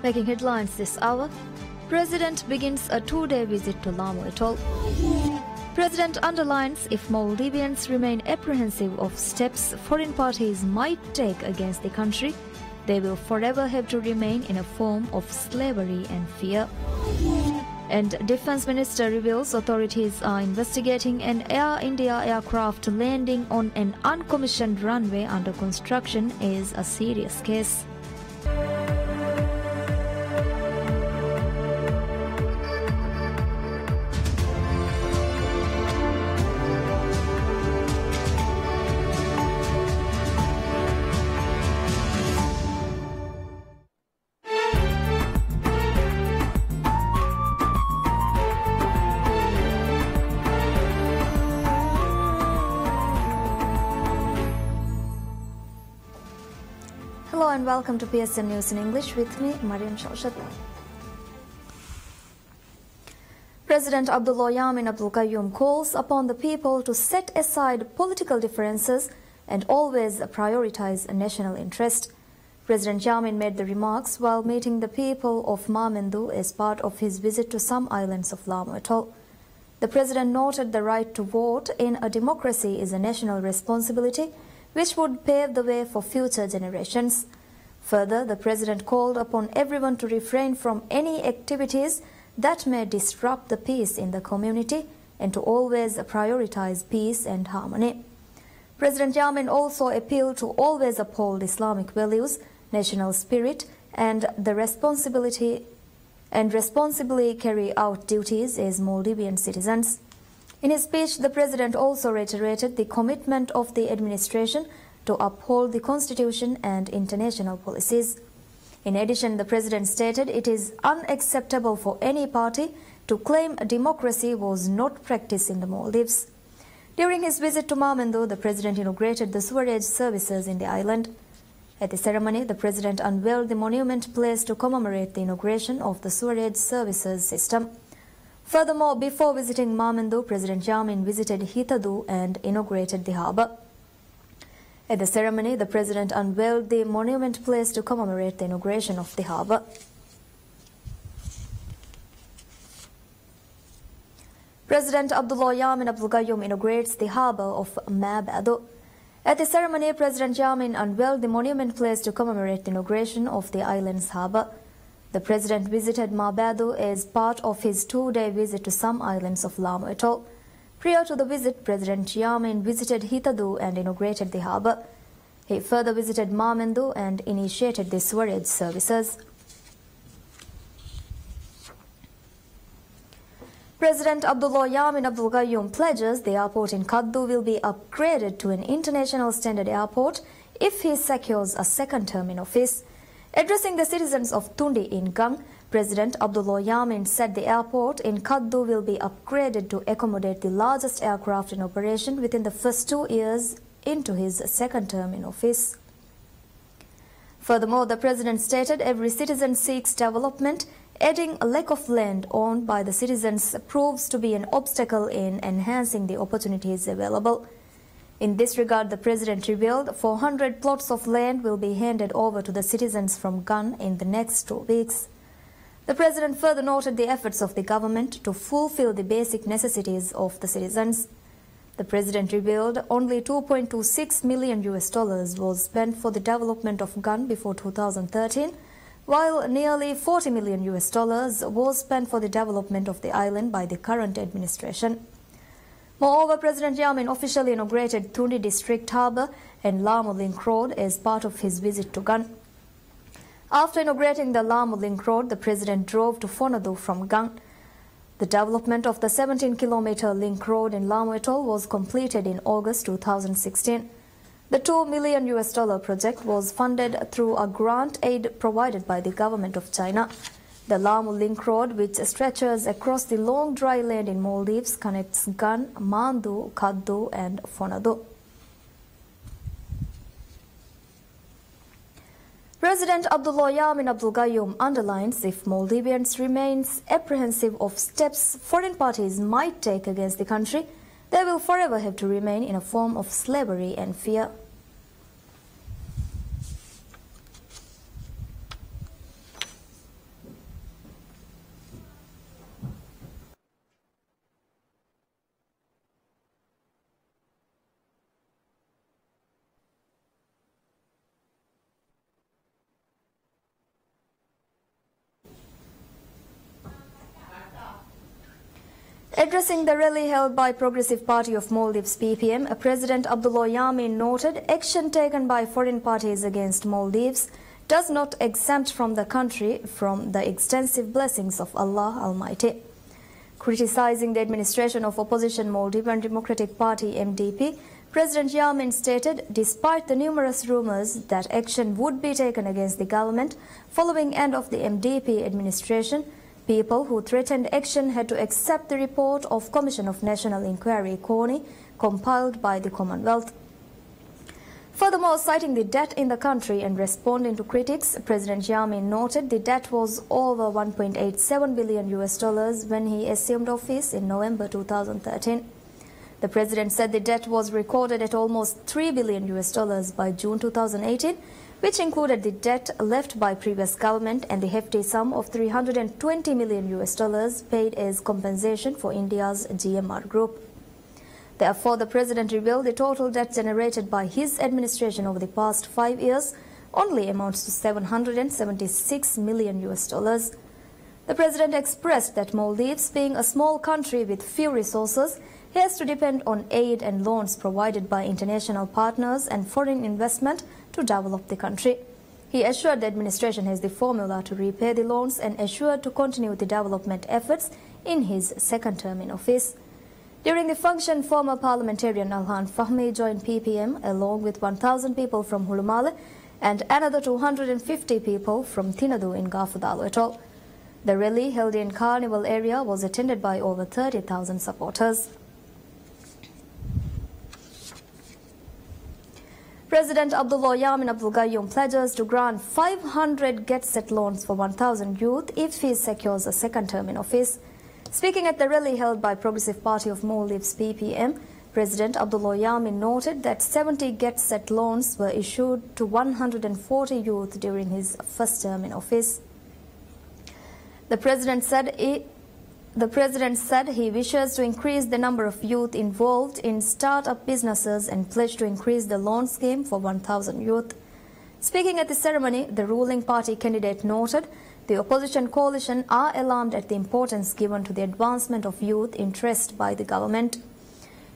Making headlines this hour, President begins a two-day visit to Lamu Atoll. President underlines if Maldivians remain apprehensive of steps foreign parties might take against the country, they will forever have to remain in a form of slavery and fear. And Defence Minister reveals authorities are investigating an Air India aircraft landing on an uncommissioned runway under construction is a serious case. Hello and welcome to PSM News in English with me, Mariam Shalshat. President Abdullah Yamin Abdul Qayyum calls upon the people to set aside political differences and always prioritize national interest. President Yamin made the remarks while meeting the people of Mamindu as part of his visit to some islands of Lamu Atoll. The president noted the right to vote in a democracy is a national responsibility which would pave the way for future generations. Further, the president called upon everyone to refrain from any activities that may disrupt the peace in the community and to always prioritize peace and harmony. President Yamin also appealed to always uphold Islamic values, national spirit, and responsibly carry out duties as Maldivian citizens. In his speech, the president also reiterated the commitment of the administration to uphold the constitution and international policies. In addition, the president stated it is unacceptable for any party to claim democracy was not practiced in the Maldives. During his visit to Mamindu, the president inaugurated the sewerage services in the island. At the ceremony, the president unveiled the monument placed to commemorate the inauguration of the sewerage services system. Furthermore, before visiting Mamindu, President Yamin visited Hitadu and inaugurated the harbour. At the ceremony, the president unveiled the monument placed to commemorate the inauguration of the harbour. President Abdullah Yamin Abdul Qayyum inaugurates the harbour of Maldives. At the ceremony, President Yamin unveiled the monument placed to commemorate the inauguration of the island's harbour. The president visited Maldives as part of his two-day visit to some islands of Lamu Atoll. Prior to the visit, President Yamin visited Hitadu and inaugurated the harbour. He further visited Mamindu and initiated the sewerage services. President Abdullah Yamin Abdul Qayyum pledges the airport in Kaddu will be upgraded to an international standard airport if he secures a second term in office. Addressing the citizens of Tundi in Gang, President Abdullah Yamin said the airport in Kaddu will be upgraded to accommodate the largest aircraft in operation within the first 2 years into his second term in office. Furthermore, the president stated every citizen seeks development, adding a lack of land owned by the citizens proves to be an obstacle in enhancing the opportunities available. In this regard, the president revealed 400 plots of land will be handed over to the citizens from Gun in the next 2 weeks. The president further noted the efforts of the government to fulfill the basic necessities of the citizens. The president revealed only $2.26 million was spent for the development of Gun before 2013, while nearly $40 million was spent for the development of the island by the current administration. Moreover, President Yamin officially inaugurated Tundi District Harbour and Lamu Link Road as part of his visit to Gun. After inaugurating the Lamu Link Road, the president drove to Fonadu from Gun. The development of the 17-kilometre link road in Lamu Atoll was completed in August 2016. The $2 million project was funded through a grant aid provided by the government of China. The Lamu Link Road, which stretches across the long dry land in Maldives, connects Gun, Mandu, Kaddu and Fonadu. President Abdullah Yamin Abdul Qayyum underlines if Maldivians remain apprehensive of steps foreign parties might take against the country, they will forever have to remain in a form of slavery and fear. Addressing the rally held by Progressive Party of Maldives PPM, President Abdullah Yamin noted action taken by foreign parties against Maldives does not exempt from the country from the extensive blessings of Allah Almighty. Criticizing the administration of opposition Maldivian Democratic Party MDP, President Yamin stated, despite the numerous rumors that action would be taken against the government following end of the MDP administration, people who threatened action had to accept the report of Commission of National Inquiry (CONI) compiled by the Commonwealth. Furthermore, citing the debt in the country and responding to critics, President Yamin noted the debt was over $1.87 billion when he assumed office in November 2013. The president said the debt was recorded at almost $3 billion by June 2018, which included the debt left by previous government and the hefty sum of $320 million paid as compensation for India's GMR group. Therefore, the president revealed the total debt generated by his administration over the past 5 years only amounts to $776 million. The president expressed that Maldives, being a small country with few resources, has to depend on aid and loans provided by international partners and foreign investment to develop the country. He assured the administration has the formula to repay the loans and assured to continue the development efforts in his second term in office. During the function, former parliamentarian Alhan Fahmi joined PPM along with 1,000 people from Hulumale and another 250 people from Tinadu in Gafudalo atoll. The rally held in Carnival area was attended by over 30,000 supporters. President Abdullah Yamin Abdul Gayoom pledges to grant 500 get-set loans for 1,000 youth if he secures a second term in office. Speaking at the rally held by Progressive Party of Maldives PPM, President Abdullah Yamin noted that 70 get-set loans were issued to 140 youth during his first term in office. The president said he wishes to increase the number of youth involved in start-up businesses and pledged to increase the loan scheme for 1,000 youth. Speaking at the ceremony, the ruling party candidate noted the opposition coalition are alarmed at the importance given to the advancement of youth interest by the government.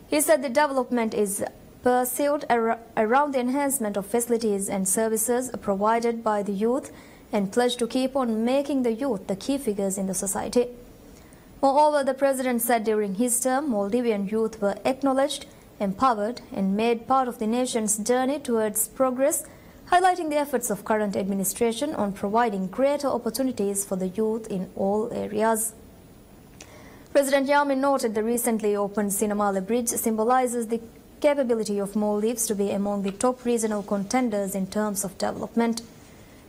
He said the development is pursued around the enhancement of facilities and services provided by the youth and pledged to keep on making the youth the key figures in the society. Moreover, the president said during his term, Maldivian youth were acknowledged, empowered and made part of the nation's journey towards progress, highlighting the efforts of current administration on providing greater opportunities for the youth in all areas. President Yamin noted the recently opened Sinamale Bridge symbolizes the capability of Maldives to be among the top regional contenders in terms of development.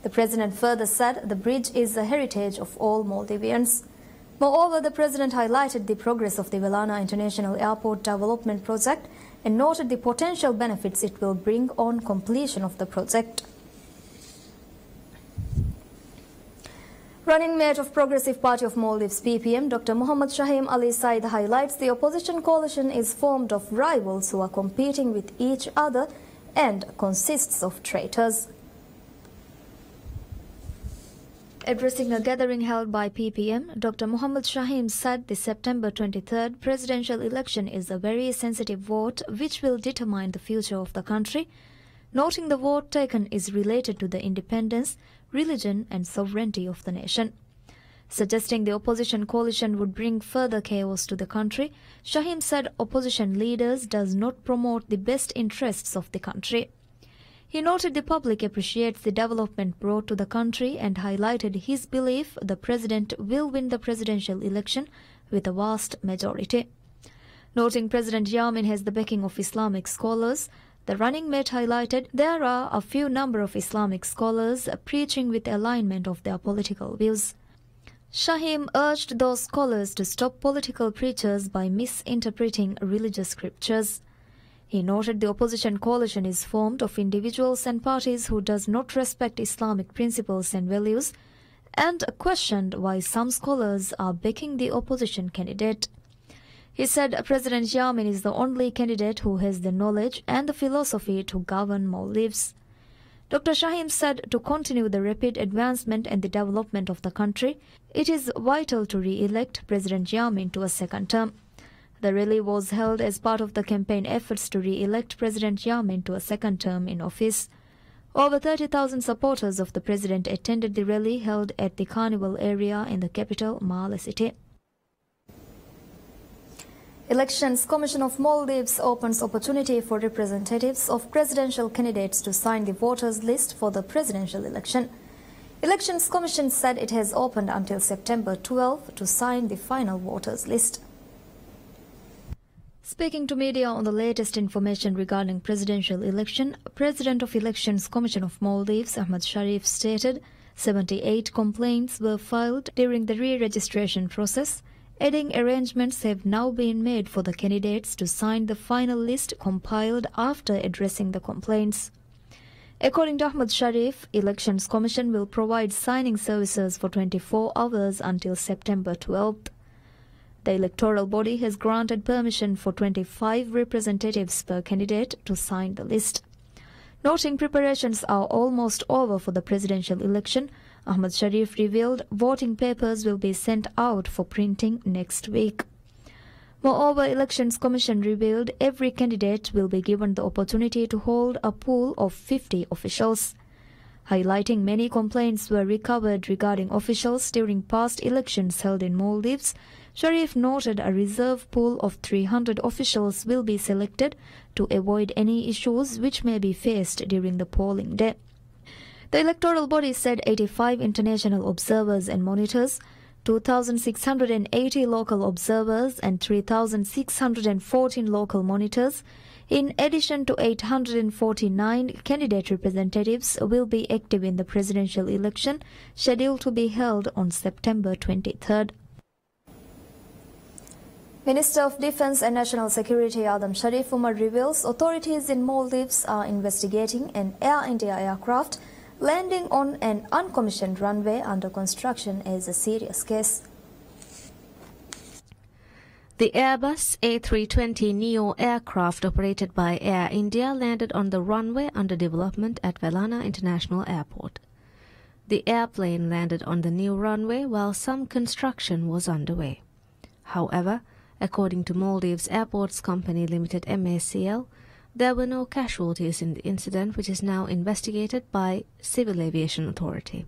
The president further said the bridge is a heritage of all Maldivians. Moreover, the president highlighted the progress of the Velana International Airport Development Project and noted the potential benefits it will bring on completion of the project. Running mate of Progressive Party of Maldives PPM, Dr. Muhammad Shahim Ali Said highlights the opposition coalition is formed of rivals who are competing with each other and consists of traitors. Addressing a gathering held by PPM, Dr. Muhammad Shahim said the September 23rd presidential election is a very sensitive vote which will determine the future of the country, noting the vote taken is related to the independence, religion and sovereignty of the nation. Suggesting the opposition coalition would bring further chaos to the country, Shahim said opposition leaders does not promote the best interests of the country. He noted the public appreciates the development brought to the country and highlighted his belief the president will win the presidential election with a vast majority. Noting President Yamin has the backing of Islamic scholars, the running mate highlighted there are a few number of Islamic scholars preaching with alignment of their political views. Shahim urged those scholars to stop political preachers by misinterpreting religious scriptures. He noted the opposition coalition is formed of individuals and parties who does not respect Islamic principles and values and questioned why some scholars are backing the opposition candidate. He said President Yamin is the only candidate who has the knowledge and the philosophy to govern Maldives. Dr. Shaheen said to continue the rapid advancement and the development of the country, it is vital to re-elect President Yamin to a second term. The rally was held as part of the campaign efforts to re-elect President Yamin to a second term in office. Over 30,000 supporters of the president attended the rally held at the Carnival area in the capital, Malé city. Elections Commission of Maldives opens opportunity for representatives of presidential candidates to sign the voters list for the presidential election. Elections Commission said it has opened until September 12 to sign the final voters list. Speaking to media on the latest information regarding presidential election, President of Elections Commission of Maldives, Ahmad Sharif, stated 78 complaints were filed during the re-registration process, adding arrangements have now been made for the candidates to sign the final list compiled after addressing the complaints. According to Ahmad Sharif, Elections Commission will provide signing services for 24 hours until September 12th. The electoral body has granted permission for 25 representatives per candidate to sign the list. Noting preparations are almost over for the presidential election, Ahmad Sharif revealed voting papers will be sent out for printing next week. Moreover, Elections Commission revealed every candidate will be given the opportunity to hold a pool of 50 officials. Highlighting many complaints were recovered regarding officials during past elections held in Maldives, Sharif noted a reserve pool of 300 officials will be selected to avoid any issues which may be faced during the polling day. The electoral body said 85 international observers and monitors, 2,680 local observers and 3,614 local monitors, in addition to 849 candidate representatives, will be active in the presidential election scheduled to be held on September 23rd. Minister of Defence and National Security Adam Sharif Umar reveals authorities in Maldives are investigating an Air India aircraft landing on an uncommissioned runway under construction as a serious case. The Airbus A320neo aircraft operated by Air India landed on the runway under development at Velana International Airport. The airplane landed on the new runway while some construction was underway. However, according to Maldives Airports Company Limited MACL, there were no casualties in the incident, which is now investigated by Civil Aviation Authority.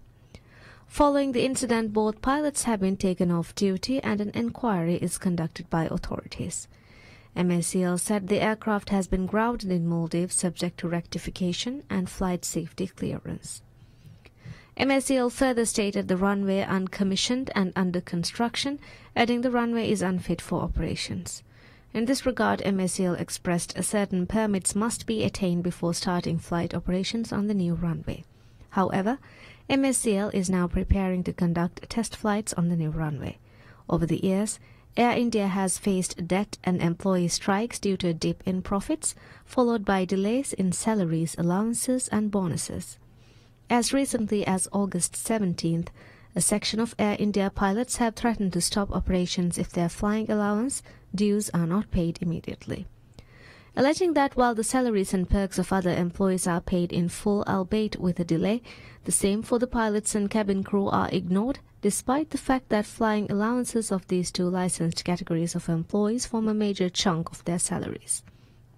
Following the incident, both pilots have been taken off duty and an inquiry is conducted by authorities. MACL said the aircraft has been grounded in Maldives subject to rectification and flight safety clearance. MACL further stated the runway uncommissioned and under construction, adding the runway is unfit for operations. In this regard, MACL expressed certain permits must be attained before starting flight operations on the new runway. However, MACL is now preparing to conduct test flights on the new runway. Over the years, Air India has faced debt and employee strikes due to a dip in profits, followed by delays in salaries, allowances and bonuses. As recently as August 17th, a section of Air India pilots have threatened to stop operations if their flying allowance dues are not paid immediately, alleging that while the salaries and perks of other employees are paid in full albeit with a delay, the same for the pilots and cabin crew are ignored, despite the fact that flying allowances of these two licensed categories of employees form a major chunk of their salaries.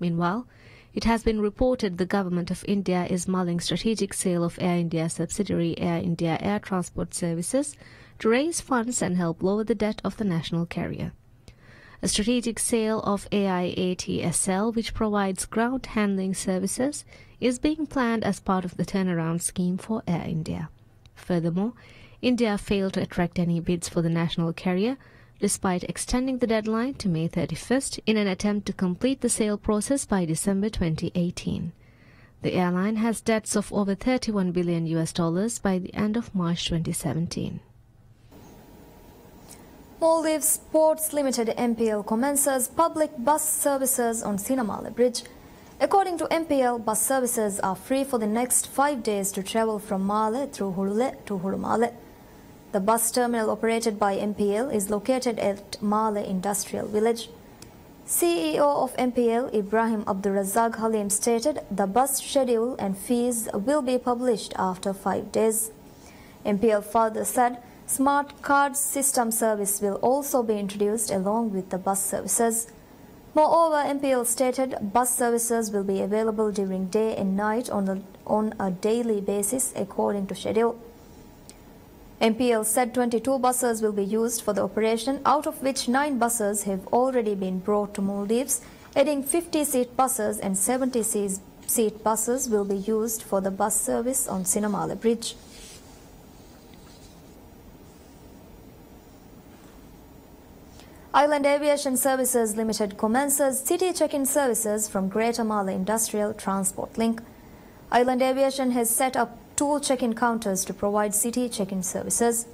Meanwhile, it has been reported the Government of India is mulling strategic sale of Air India subsidiary Air India Air Transport Services to raise funds and help lower the debt of the national carrier. A strategic sale of AIATSL, which provides ground handling services, is being planned as part of the turnaround scheme for Air India. Furthermore, India failed to attract any bids for the national carrier, despite extending the deadline to May 31st in an attempt to complete the sale process by December 2018. The airline has debts of over $31 billion by the end of March 2017. Maldives Ports Limited MPL commences public bus services on Sinamale Bridge. According to MPL, bus services are free for the next 5 days to travel from Malé through Hurule to Hurumale. The bus terminal operated by MPL is located at Malé Industrial Village. CEO of MPL Ibrahim Abdulrazak Halim stated the bus schedule and fees will be published after 5 days. MPL further said smart card system service will also be introduced along with the bus services. Moreover, MPL stated bus services will be available during day and night on a daily basis according to schedule. MPL said 22 buses will be used for the operation, out of which 9 buses have already been brought to Maldives, adding 50-seat buses and 70-seat buses will be used for the bus service on Sinamala Bridge. Island Aviation Services Limited commences city check-in services from Greater Male Industrial Transport Link. Island Aviation has set up 2 check-in counters to provide city check-in services.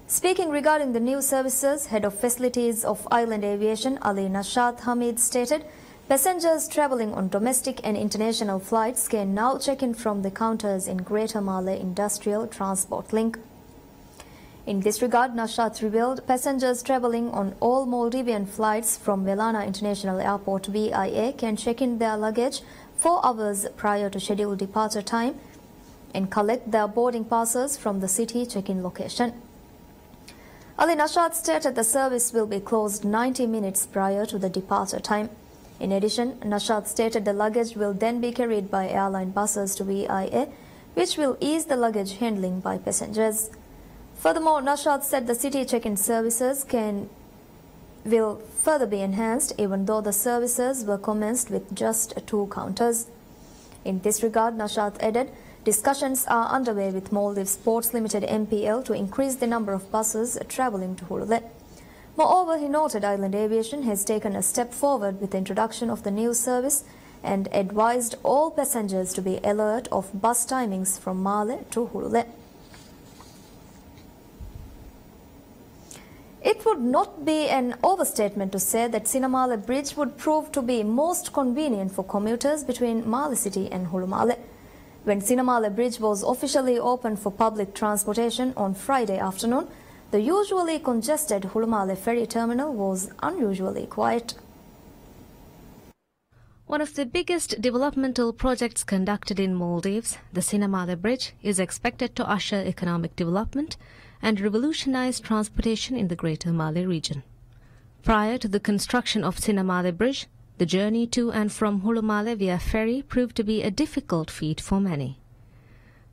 Speaking regarding the new services, Head of Facilities of Island Aviation Ali Nashat Hamid stated, passengers travelling on domestic and international flights can now check in from the counters in Greater Male Industrial Transport Link. In this regard, Nashat revealed passengers travelling on all Maldivian flights from Velana International Airport VIA can check in their luggage 4 hours prior to scheduled departure time and collect their boarding passes from the city check-in location. Ali Nashat stated the service will be closed 90 minutes prior to the departure time. In addition, Nashat stated the luggage will then be carried by airline buses to VIA, which will ease the luggage handling by passengers. Furthermore, Nashat said the city check-in services will further be enhanced even though the services were commenced with just 2 counters. In this regard, Nashat added, discussions are underway with Maldives Ports Limited MPL to increase the number of buses travelling to Hurule. Moreover, he noted Island Aviation has taken a step forward with the introduction of the new service and advised all passengers to be alert of bus timings from Male to Hurule. It would not be an overstatement to say that Sinamala Bridge would prove to be most convenient for commuters between Male City and Hulumale. When Sinamala Bridge was officially opened for public transportation on Friday afternoon, the usually congested Hulumale ferry terminal was unusually quiet. One of the biggest developmental projects conducted in Maldives, the Sinamala Bridge, is expected to usher economic development and revolutionize transportation in the Greater Male region. Prior to the construction of Sinamala Bridge, the journey to and from Hulumale via ferry proved to be a difficult feat for many.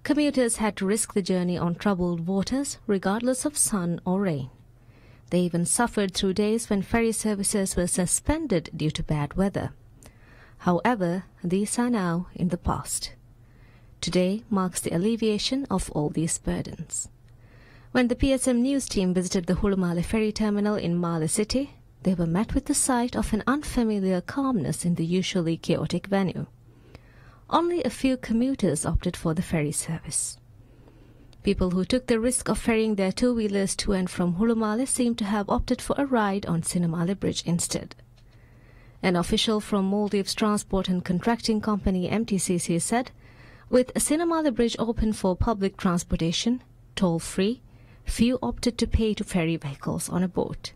Commuters had to risk the journey on troubled waters regardless of sun or rain. They even suffered through days when ferry services were suspended due to bad weather. However, these are now in the past. Today marks the alleviation of all these burdens. When the PSM news team visited the Hulumale ferry terminal in Male City, they were met with the sight of an unfamiliar calmness in the usually chaotic venue. Only a few commuters opted for the ferry service. People who took the risk of ferrying their 2-wheelers to and from Hulumale seem to have opted for a ride on Sinamala Bridge instead. An official from Maldives Transport and Contracting Company MTCC said, with Sinamala Bridge open for public transportation, toll-free, few opted to pay to ferry vehicles on a boat.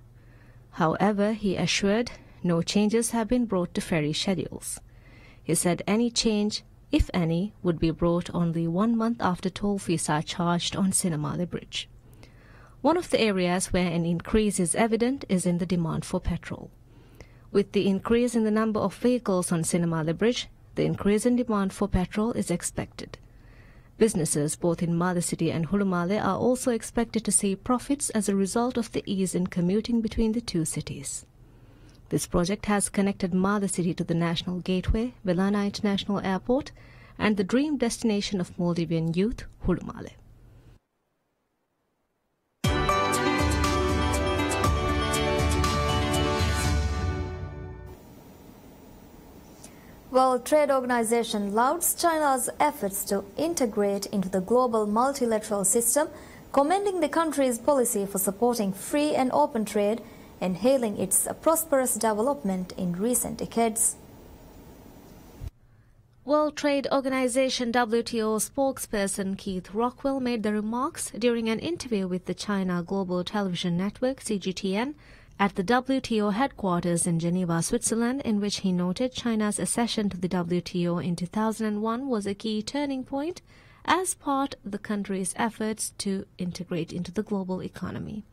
However, he assured, no changes have been brought to ferry schedules. He said any change, if any, would be brought only 1 month after toll fees are charged on Sinamala Bridge. One of the areas where an increase is evident is in the demand for petrol. With the increase in the number of vehicles on Sinamala Bridge, the increase in demand for petrol is expected. Businesses both in Male City and Hulumale are also expected to see profits as a result of the ease in commuting between the 2 cities. This project has connected Male City to the National Gateway, Velana International Airport, and the dream destination of Maldivian youth, Hulumale. World Trade Organization lauds China's efforts to integrate into the global multilateral system, commending the country's policy for supporting free and open trade and hailing its prosperous development in recent decades. World Trade Organization WTO spokesperson Keith Rockwell made the remarks during an interview with the China Global Television Network CGTN at the WTO headquarters in Geneva, Switzerland, in which he noted China's accession to the WTO in 2001 was a key turning point as part of the country's efforts to integrate into the global economy.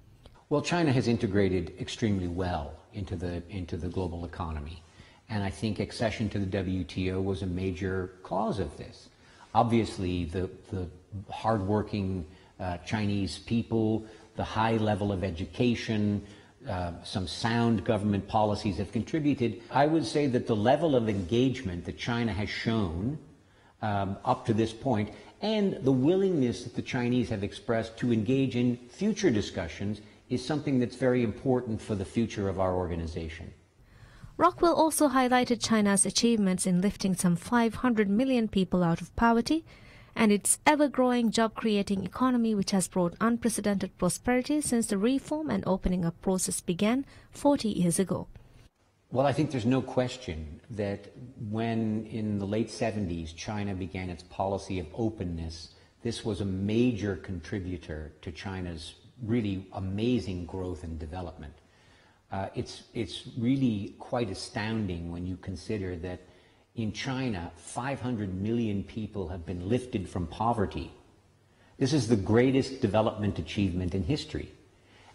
Well, China has integrated extremely well into the global economy, and I think accession to the WTO was a major cause of this. Obviously, the hardworking Chinese people, the high level of education, some sound government policies have contributed. I would say that the level of engagement that China has shown up to this point, and the willingness that the Chinese have expressed to engage in future discussions, is something that's very important for the future of our organization. Rockwell also highlighted China's achievements in lifting some 500 million people out of poverty and its ever-growing job-creating economy, which has brought unprecedented prosperity since the reform and opening up process began 40 years ago. Well, I think there's no question that when in the late 70s China began its policy of openness, this was a major contributor to China's really amazing growth and development. It's really quite astounding when you consider that in China, 500 million people have been lifted from poverty. This is the greatest development achievement in history.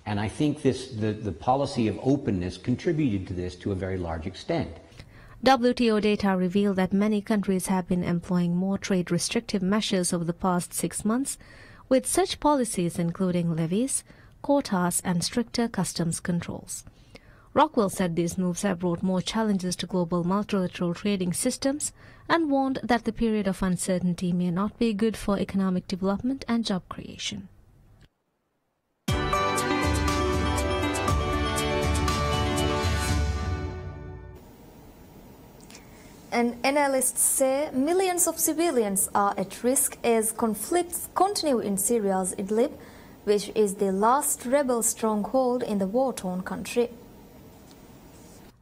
And I think the policy of openness contributed to this to a very large extent. WTO data reveal that many countries have been employing more trade restrictive measures over the past 6 months, with such policies including levies, quotas, and stricter customs controls. Rockwell said these moves have brought more challenges to global multilateral trading systems and warned that the period of uncertainty may not be good for economic development and job creation. And analysts say millions of civilians are at risk as conflicts continue in Syria's Idlib, which is the last rebel stronghold in the war-torn country.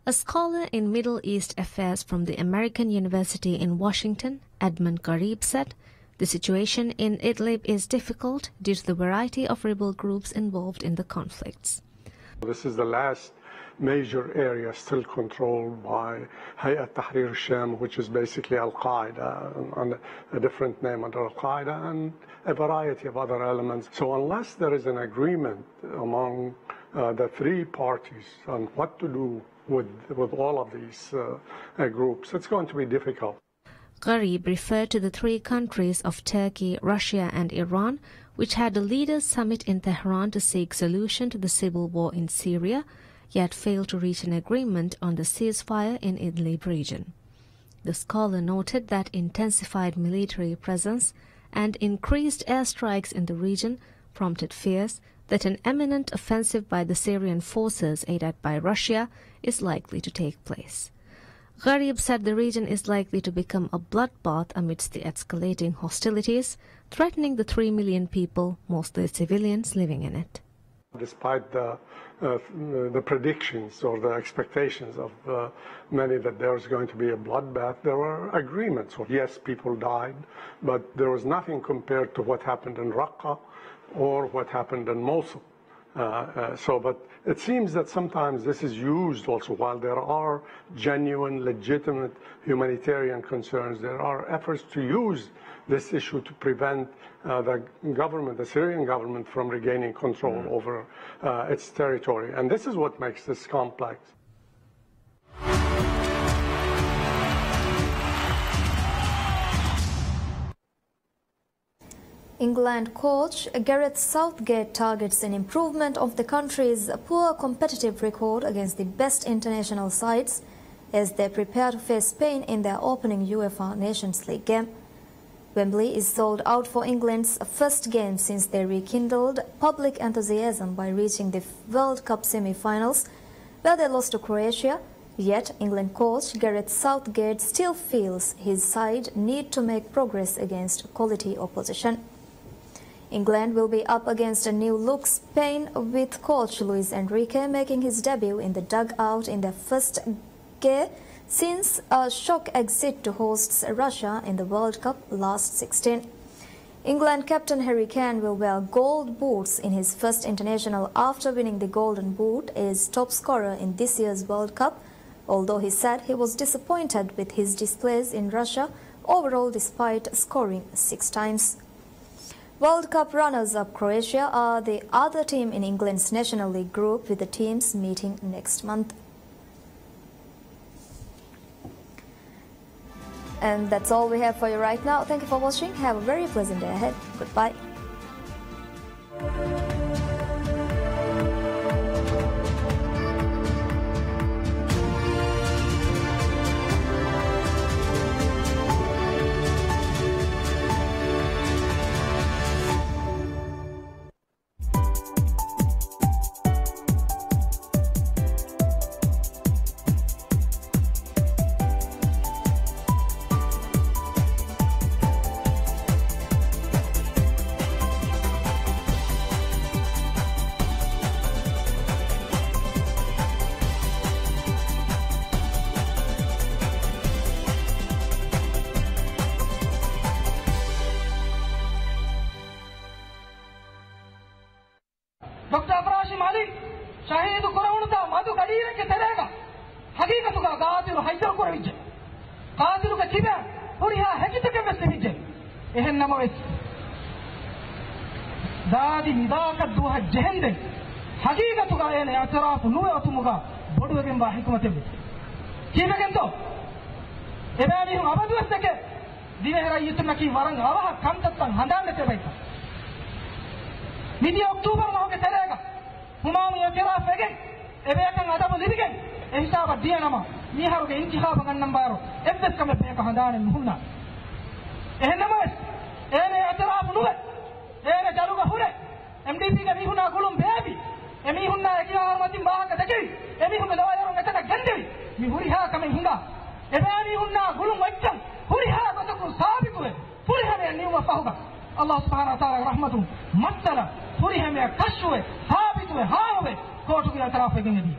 A scholar in Middle East affairs from the American University in Washington, Edmund Garib, said the situation in Idlib is difficult due to the variety of rebel groups involved in the conflicts. This is the last major area still controlled by Hayat Tahrir al-Sham, which is basically Al-Qaeda, and a different name under Al-Qaeda, and a variety of other elements. So unless there is an agreement among the three parties on what to do with all of these groups, it's going to be difficult. Garib referred to the three countries of Turkey, Russia and Iran, which had a leaders' summit in Tehran to seek solution to the civil war in Syria, yet failed to reach an agreement on the ceasefire in Idlib region. The scholar noted that intensified military presence and increased airstrikes in the region prompted fears that an imminent offensive by the Syrian forces aided by Russia is likely to take place. Garib said the region is likely to become a bloodbath amidst the escalating hostilities, threatening the 3 million people, mostly civilians, living in it. Despite the predictions or the expectations of many that there's going to be a bloodbath, there were agreements. Yes, people died, but there was nothing compared to what happened in Raqqa or what happened in Mosul. But it seems that sometimes this is used also. While there are genuine, legitimate humanitarian concerns, there are efforts to use this issue to prevent the Syrian government, from regaining control over its territory. And this is what makes this complex. England coach Gareth Southgate targets an improvement of the country's poor competitive record against the best international sides as they prepare to face Spain in their opening UEFA Nations League game. Wembley is sold out for England's first game since they rekindled public enthusiasm by reaching the World Cup semi-finals, where they lost to Croatia. Yet England coach Gareth Southgate still feels his side need to make progress against quality opposition. England will be up against a new-look Spain, with coach Luis Enrique making his debut in the dugout in their first game since a shock exit to hosts Russia in the World Cup last 16. England captain Harry Kane will wear gold boots in his first international after winning the Golden Boot as top scorer in this year's World Cup, although he said he was disappointed with his displays in Russia overall despite scoring 6 times. World Cup runners-up Croatia are the other team in England's National League group, with the teams meeting next month. And that's all we have for you right now. Thank you for watching. Have a very pleasant day ahead. Goodbye. Doctor अब्राशिम अली शहीद कुरवणता मधु गडीर के तेरेगा हकीकत का गादिर हैदर को रहिजे गादिर का किबे पुरिया हकीकत के में सिहिजे एहन नमवेस दादी निदा का दुहा जहंदे हकीकत का एने अतराफ नुवे अतुमुगा बडुवेन बा हिकमते किबेन तो एबानी हम अबदुस के दिनेहरा युतमकी वरंग आवा कंततन हंदाने ते बैठा मीडिया अक्टूबर माह के तेरेगा हुमाम ये तेरा फेगे एबे का अदब लिबिगे हिसाब दिया नमा निहारो के इंतखाब गन्नम बारो एबस कमे पे का हंदाने मुहना एहनमस एने अतराफ नुवे एने जालुगा हुरे एमडीपी के मिहुना गुलुम बेबी एमी हुन्ना एकी आरमति बाह के दगे एमी हुन दवायरो नतन गंदे मी हुरिहा कमे हिंगा एबे हुन्ना गुलुम वच्चम हुरिहा बतकु साबित हुए हुरिहा ने न्यूमा पाहुगा अल्लाह सुब्हानहु व तआला रहमतु मत्तला हुरिहा में कशुए साबित हुए हां हुए कोट की तरफ गेंगे दी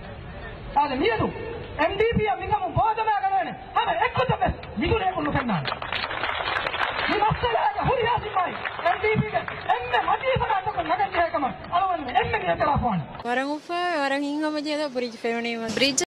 आले मियदु एमडीपी मिगम बोध में गने हमें एक तो बस मिगुरे को नुकना ये मसला है हुरिहा सिपाई एमडीपी के एमने मजी सका तो लगन है कम अलवन में एमने की तरफ वान वरंग उफा वरंग हिंगा मजे दा ब्रिज फेवने ब्रिज